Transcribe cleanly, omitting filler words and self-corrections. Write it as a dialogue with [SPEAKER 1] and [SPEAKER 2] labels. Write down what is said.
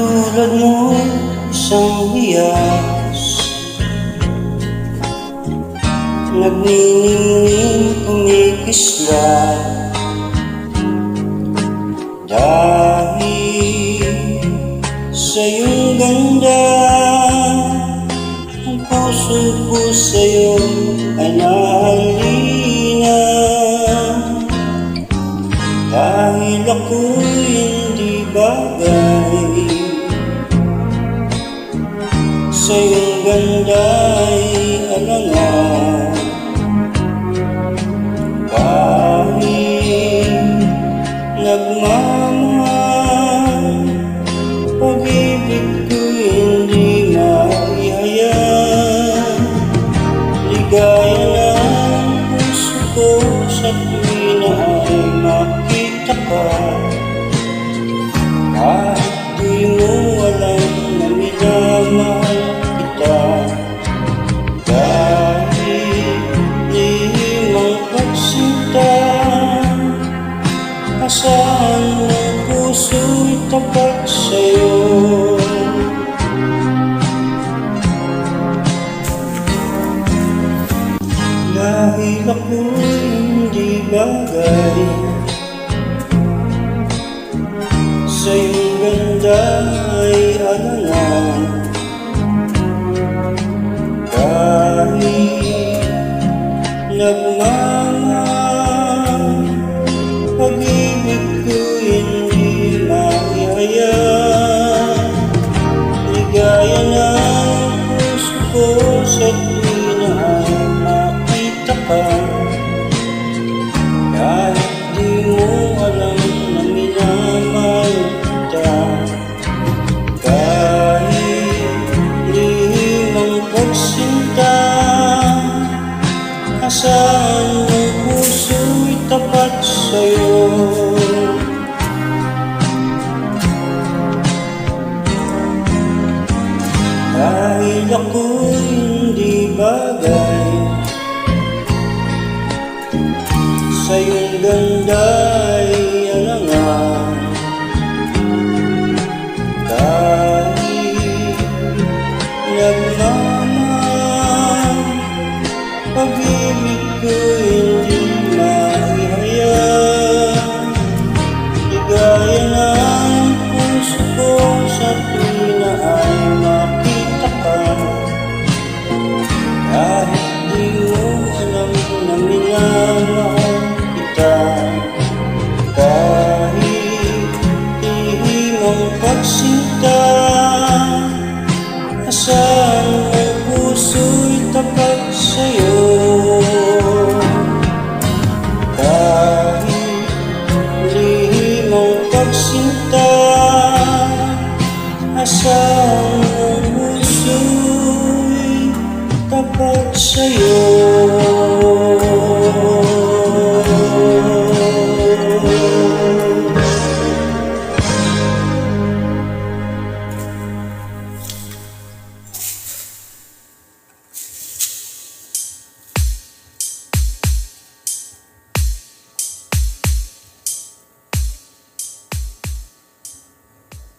[SPEAKER 1] Tulad mo isang hiyas, nagniningning kumikisla. Dahil sa iyong ganda, ang puso ko sa'yo ay nahalina. Dahil ako'y hindi bagay, sa iyong ganda'y alangan. Kahit nagmamahal, pag-ibig ko'y hindi maihayag. Ligaya ng puso ko sa tuwi na ay makita ka. Kahit di mo alam na minamahal kita. Dahil limang pagsinta, asahan ng puso'y tapat sa'yo. Dahil ako'y hindi bagay, sa iyong ganda ay alangan. Kahit nagmamahal, pag-ibig ko'y hindi maihayag. Ligaya ng puso ko sa tuwi na ay makita ka. Kahit di mo alam na minamahal kita. Kahit limang pagsinta, asahan ng puso'y tapat sa'yo. Dahil ako'y hindi bagay, sa iyong ganda'y alangan. Kahit nagmamahal, pag-ibig ko'y hindi maihayag. Ligaya ng puso ko sa tuwi na ay makita ka. Kahit di mo alam na minamahal kita. Kahit limang pagsinta, asahan ng puso'y tapat sa'yo. Kahit limang pagsinta, asahan ng puso'y tapat sa'yo.